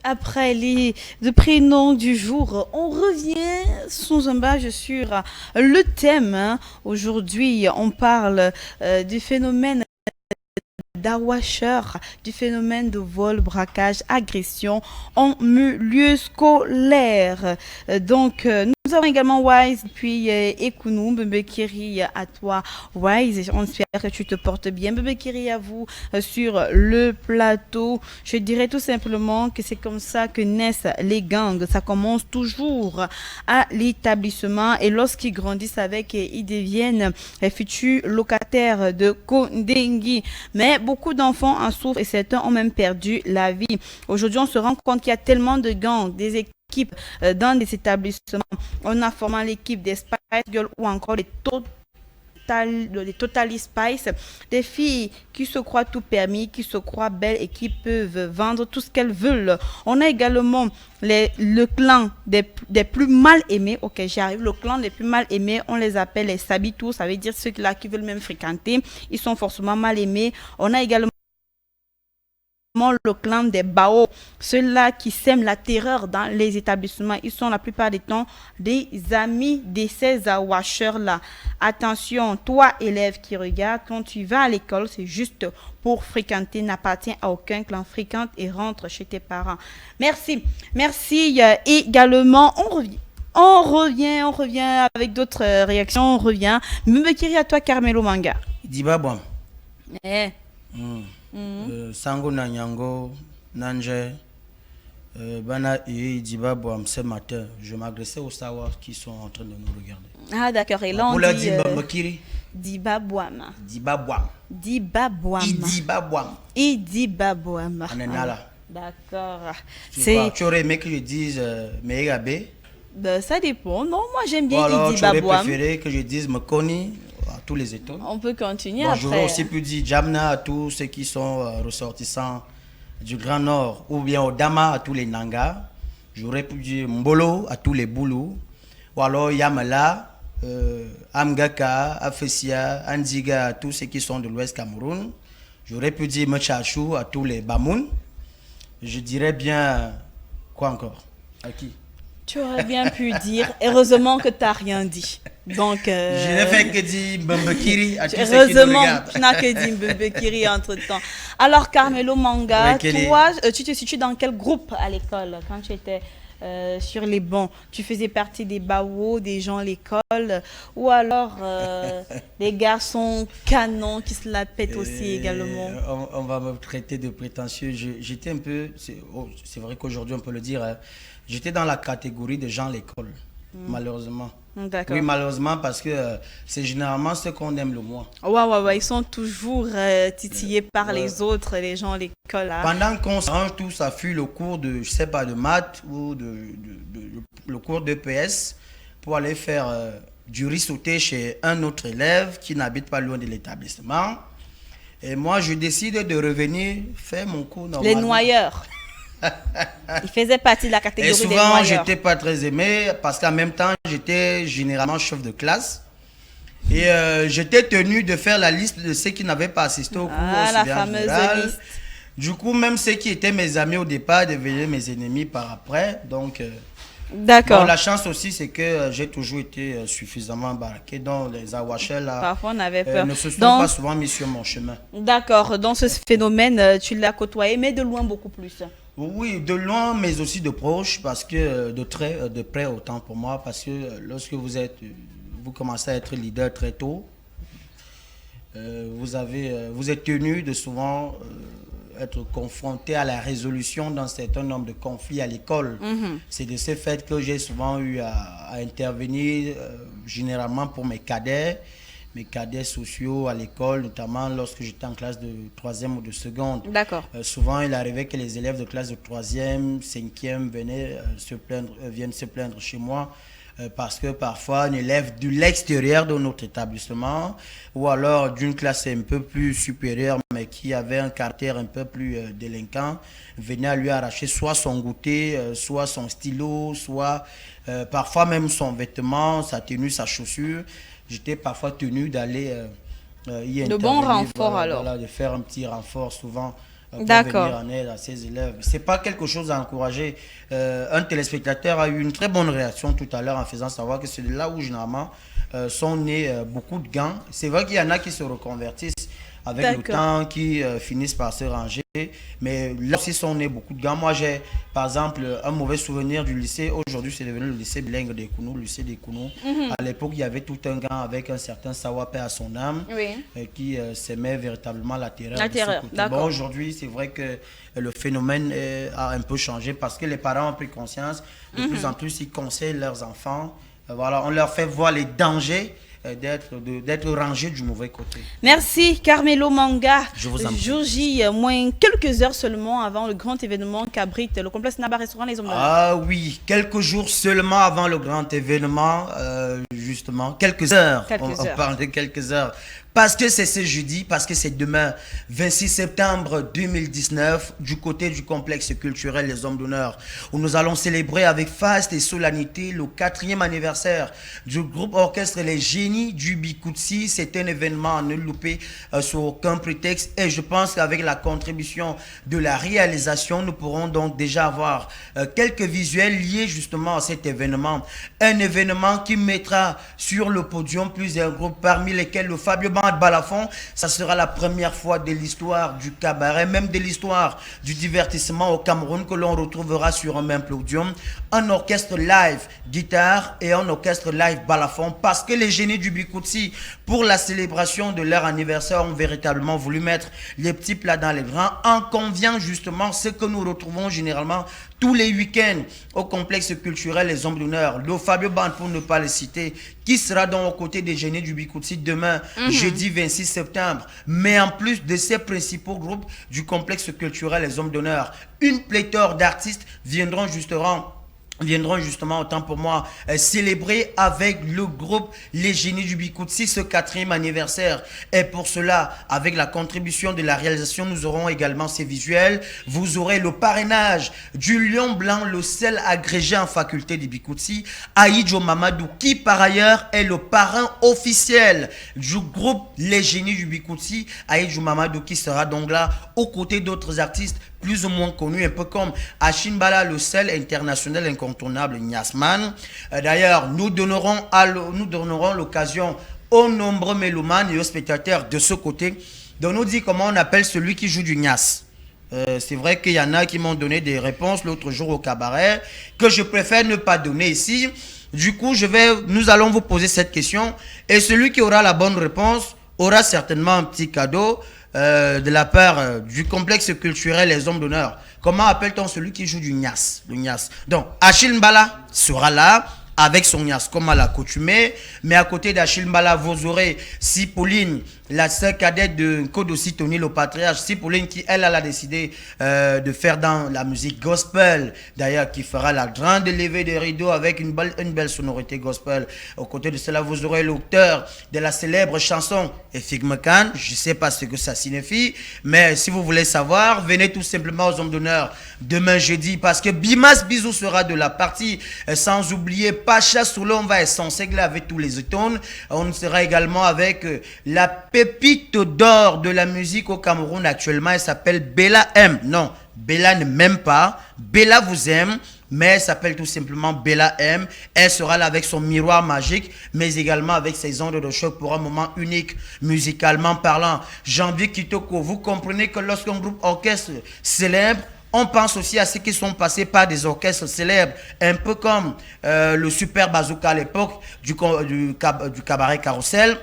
Après le prénom du jour, on revient sous un badge sur le thème, hein. Aujourd'hui, on parle du phénomène d'Awasher, du phénomène de vol, braquage, agression en milieu scolaire. Nous avons également Wise, puis Ekounou, Bebekiri à toi, Wise. On espère que tu te portes bien. Bebekiri à vous sur le plateau. Je dirais tout simplement que c'est comme ça que naissent les gangs. Ça commence toujours à l'établissement et lorsqu'ils grandissent avec, ils deviennent les futurs locataires de Kondengi. Mais beaucoup d'enfants en souffrent et certains ont même perdu la vie. Aujourd'hui, on se rend compte qu'il y a tellement de gangs, des équipes dans des établissements. On a formé l'équipe des Spice Girls ou encore les Totally Spice, des filles qui se croient tout permis, qui se croient belles et qui peuvent vendre tout ce qu'elles veulent. On a également le clan des plus mal aimés. Ok, j'arrive. Le clan des plus mal aimés, on les appelle les Sabitou, ça veut dire ceux-là qui veulent même fréquenter. Ils sont forcément mal aimés. On a également le clan des Bao, ceux-là qui sèment la terreur dans les établissements. Ils sont la plupart du temps des amis de ces washers-là. Attention, toi élève qui regarde, quand tu vas à l'école, c'est juste pour fréquenter, n'appartient à aucun clan, fréquente et rentre chez tes parents. Merci. Merci également. On revient avec d'autres réactions, on revient. Mbekiri à toi, Carmelo Manga. Diba bon. Eh. Sango na Nyango, Nanje, Bana et Diba Boam ce matin. Je m'agressais aux savoirs qui sont en train de nous regarder. Ah d'accord, et là on dit Diba Boam. Diba Boam. Diba Boam. Diba Boam. Diba Boam. D'accord. Tu aurais aimé que je dise Meïgabé? Ben, ça dépend. Non, moi j'aime bien Diba Boam. Tu aurais préféré que je dise Mekoni à tous les étoiles. On peut continuer après. J'aurais aussi pu dire Jamna à tous ceux qui sont ressortissants du Grand Nord, ou bien Odama à tous les Nangas. J'aurais pu dire Mbolo à tous les Boulous, ou alors Yamala, Amgaka, Afesia, Andiga à tous ceux qui sont de l'Ouest Cameroun. J'aurais pu dire Mechachou à tous les Bamoun. Je dirais bien quoi encore? À qui? Tu aurais bien pu dire, heureusement que tu n'as rien dit. Donc, je n'ai fait que dire Mbembekiri à tous ceux qui nous heureusement, regardent. tu n'as que dit Mbembekiri entre-temps. Alors, Carmelo Manga, toi, tu te situes dans quel groupe à l'école quand tu étais sur les bancs? Tu faisais partie des baos, des gens à l'école, ou alors des garçons canons qui se la pètent aussi également? On va me traiter de prétentieux. J'étais un peu, c'est vrai qu'aujourd'hui on peut le dire, hein, j'étais dans la catégorie des gens à l'école, malheureusement. Oui, malheureusement, parce que c'est généralement ceux qu'on aime le moins. Ouais, ils sont toujours titillés par les autres, les gens à l'école. Hein. Pendant qu'on s'arrange tous, ça fut le cours de, je sais pas, de maths ou le cours d'EPS pour aller faire du riz sauté chez un autre élève qui n'habite pas loin de l'établissement. Et moi, je décide de revenir faire mon cours normal. Les noyeurs. Il faisait partie de la catégorie des noyeurs. Et souvent, j'étais pas très aimé parce qu'en même temps, j'étais généralement chef de classe. Et j'étais tenu de faire la liste de ceux qui n'avaient pas assisté au cours. La fameuse liste. Du coup, même ceux qui étaient mes amis au départ devenaient mes ennemis par après. Donc, d'accord. Bon, la chance aussi, c'est que j'ai toujours été suffisamment embarqué dans les Awashers là. Parfois, on avait peur. Ne se sont pas souvent mis sur mon chemin. D'accord. Dans ce phénomène, tu l'as côtoyé, mais de loin beaucoup plus. Oui, de loin, mais aussi de proche, parce que de près autant pour moi, parce que lorsque vous commencez à être leader très tôt, vous êtes tenu de souvent être confronté à la résolution d'un certain nombre de conflits à l'école. C'est de ce fait que j'ai souvent eu à intervenir, généralement pour mes cadets sociaux à l'école, notamment lorsque j'étais en classe de 3e ou de seconde. D'accord. Souvent, il arrivait que les élèves de classe de 3e, 5e viennent se plaindre chez moi parce que parfois, un élève de l'extérieur de notre établissement ou alors d'une classe un peu plus supérieure, mais qui avait un caractère un peu plus délinquant, venait à lui arracher soit son goûter, soit son stylo, soit parfois même son vêtement, sa tenue, sa chaussure. j'étais parfois tenu d'aller y De bons intervenir, renforts alors. voilà, de faire un petit renfort souvent pour D'accord. venir en aide à ses élèves. C'est pas quelque chose à encourager. Un téléspectateur a eu une très bonne réaction tout à l'heure en faisant savoir que c'est de là où généralement sont nés beaucoup de gants. C'est vrai qu'il y en a qui se reconvertissent avec le temps, qui finissent par se ranger. Mais là aussi sont nés beaucoup de gants. Moi, j'ai par exemple un mauvais souvenir du lycée. Aujourd'hui, c'est devenu le lycée bilingue des Kounou, le lycée des Kounou. À l'époque, il y avait tout un gant avec un certain Sawapé à son âme qui s'aimait véritablement la terreur. La terreur, d'accord. Bon, aujourd'hui, c'est vrai que le phénomène a un peu changé parce que les parents ont pris conscience. De plus en plus, ils conseillent leurs enfants. Voilà, on leur fait voir les dangers d'être rangé du mauvais côté. Merci Carmelo Manga. Je vous en prie. Jour J, moins quelques heures seulement avant le grand événement qu'abrite le complexe Naba Restaurant Les Hommes d'Honneur. Ah oui, quelques jours seulement avant le grand événement, justement, quelques heures. On parle de quelques heures. Parce que c'est ce jeudi, parce que c'est demain, 26 septembre 2019, du côté du complexe culturel Les Hommes d'Honneur, où nous allons célébrer avec faste et solennité le 4e anniversaire du groupe orchestre Les Génies du Bikoutsi. C'est un événement à ne louper sur aucun prétexte. Et je pense qu'avec la contribution de la réalisation, nous pourrons donc déjà avoir quelques visuels liés justement à cet événement. Un événement qui mettra sur le podium plusieurs groupes, parmi lesquels le Fabio Band Balafon. Ça sera la première fois de l'histoire du cabaret, même de l'histoire du divertissement au Cameroun, que l'on retrouvera sur un même podium un orchestre live guitare et un orchestre live balafon, parce que les Génies du Bikoutsi, pour la célébration de leur anniversaire, ont véritablement voulu mettre les petits plats dans les grands. En convient justement ce que nous retrouvons généralement tous les week-ends au complexe culturel Les Hommes d'Honneur. Le Fabio Band, pour ne pas le citer, qui sera donc aux côtés des Génies du Bikoutsi demain, jeudi 26 septembre. Mais en plus de ces principaux groupes du complexe culturel Les Hommes d'Honneur, une pléthore d'artistes viendront justement, autant pour moi, célébrer avec le groupe Les Génies du Bikoutsi ce 4e anniversaire. Et pour cela, avec la contribution de la réalisation, nous aurons également ces visuels. Vous aurez le parrainage du Lion Blanc, le seul agrégé en faculté du Bikoutsi, Aïdjo Mamadou, qui par ailleurs est le parrain officiel du groupe Les Génies du Bikoutsi. Aïdjo Mamadou qui sera donc là aux côtés d'autres artistes plus ou moins connus, un peu comme Achille Mbala, le seul international incontournable, Niasman. D'ailleurs, nous donnerons l'occasion aux nombreux mélomanes et aux spectateurs de ce côté de nous dire comment on appelle celui qui joue du Nias. C'est vrai qu'il y en a qui m'ont donné des réponses l'autre jour au cabaret que je préfère ne pas donner ici. Du coup, nous allons vous poser cette question et celui qui aura la bonne réponse aura certainement un petit cadeau de la part du complexe culturel Les Hommes d'Honneur. Comment appelle-t-on celui qui joue du Nias? Le Nias. Donc, Achille Mbala sera là avec son Nias, comme à l'accoutumée. Mais à côté d'Achille Mbala, vous aurez Cipoline, la sœur cadette de Kodosi Tony, le patriarche. Cipoline qui, elle a décidé de faire dans la musique gospel. D'ailleurs, qui fera la grande levée des rideaux avec une belle sonorité gospel. Aux côtés de cela, vous aurez l'auteur de la célèbre chanson Efigmekan. Je ne sais pas ce que ça signifie, mais si vous voulez savoir, venez tout simplement aux Hommes d'Honneur demain jeudi, parce que Bimas Bizou sera de la partie, sans oublier Pacha Soulomba et son Segle avec tous les étones. On sera également avec la pépite d'or de la musique au Cameroun actuellement. Elle s'appelle Bella M. Non, Bella ne m'aime pas. Bella vous aime, mais elle s'appelle tout simplement Bella M. Elle sera là avec son miroir magique, mais également avec ses ondes de choc pour un moment unique, musicalement parlant. Janvier Kitoko, vous comprenez que lorsqu'un groupe orchestre célèbre, on pense aussi à ceux qui sont passés par des orchestres célèbres, un peu comme le Super Bazooka à l'époque du cabaret Carousel,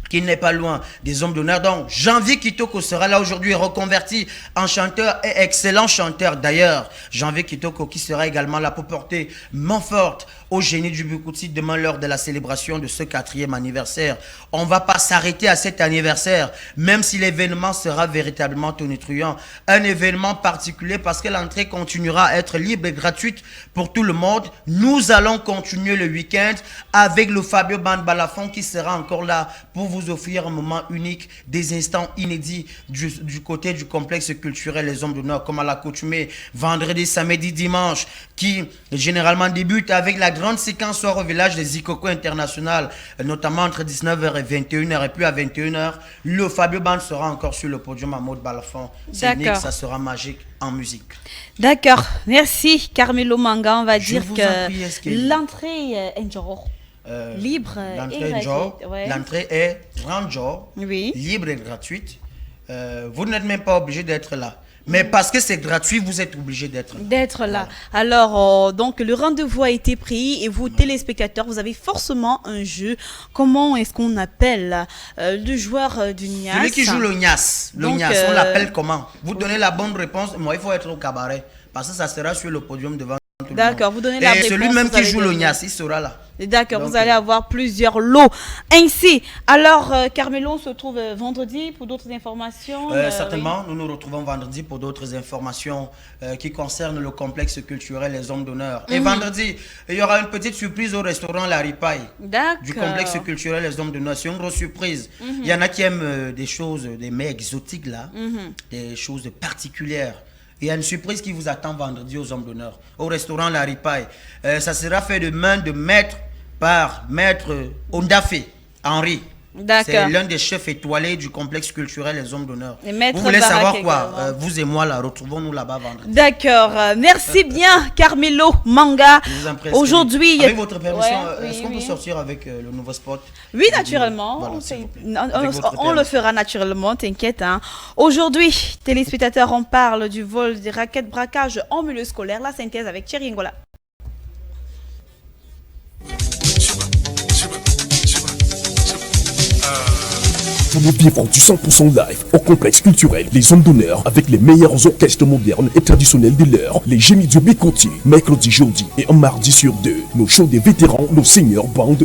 qui n'est pas loin des Hommes d'Honneur. Donc, Janvier Kitoko sera là aujourd'hui, reconverti en chanteur et excellent chanteur d'ailleurs. Janvier Kitoko qui sera également là pour porter main forte aux Génies du Bikoutsi demain lors de la célébration de ce 4e anniversaire. On ne va pas s'arrêter à cet anniversaire, même si l'événement sera véritablement tonitruant. Un événement particulier parce que l'entrée continuera à être libre et gratuite pour tout le monde. Nous allons continuer le week-end avec le Fabio Band Balafon qui sera encore là pour vous vous offrir un moment unique, des instants inédits du côté du complexe culturel Les Hommes d'Honneur, comme à l'accoutumée, vendredi, samedi, dimanche, qui généralement débute avec la grande séquence soir au village des Ikoko International, notamment entre 19h et 21h, et puis à 21h, le Fabio Band sera encore sur le podium à mode balafon. C'est unique, ça sera magique en musique. D'accord, merci Carmelo Manga. On va dire vous que en prie, l'entrée est genre libre l'entrée est grande genre, oui, libre et gratuite. Vous n'êtes même pas obligé d'être là. Mais parce que c'est gratuit, vous êtes obligé d'être là. Alors, donc, le rendez-vous a été pris et vous, téléspectateurs, vous avez forcément un jeu. Comment est-ce qu'on appelle le joueur du Nias? Celui qui joue le Nias. Le Nias, on l'appelle comment? Vous donnez la bonne réponse. Moi, il faut être au cabaret. Parce que ça sera sur le podium devant tout le monde. D'accord, vous donnez la réponse. Et celui même qui joue le Nias, il sera là. D'accord, vous allez avoir plusieurs lots. Ainsi, alors, Carmelo, on se retrouve vendredi pour d'autres informations. Certainement, nous nous retrouvons vendredi pour d'autres informations qui concernent le complexe culturel Les Hommes d'Honneur. Et vendredi, il y aura une petite surprise au restaurant La Ripaille du complexe culturel Les Hommes d'Honneur. C'est une grosse surprise. Il y en a qui aiment des choses, des mets exotiques là, des choses particulières. Il y a une surprise qui vous attend vendredi aux Hommes d'Honneur, au restaurant La Ripaille. Ça sera fait de main de maître par maître Ondafé, Henri. C'est l'un des chefs étoilés du complexe culturel Les Hommes d'Honneur. Vous voulez savoir quoi? Vous et moi, là, retrouvons-nous là-bas vendredi. D'accord. Merci bien, Carmelo Manga. Aujourd'hui, avec votre permission, est-ce qu'on peut sortir avec le nouveau spot? Oui, naturellement. Voilà, on le fera naturellement, t'inquiète. Hein. Aujourd'hui, téléspectateurs, on parle du vol des raquettes braquage en milieu scolaire. La synthèse avec Thierry Ngola. Venez vivre du 100% live au complexe culturel Les Hommes d'Honneur avec les meilleurs orchestres modernes et traditionnels de l'heure. Les Génies du Biconti, mercredi, jeudi et un mardi sur deux. Nos shows des vétérans, nos seniors bandes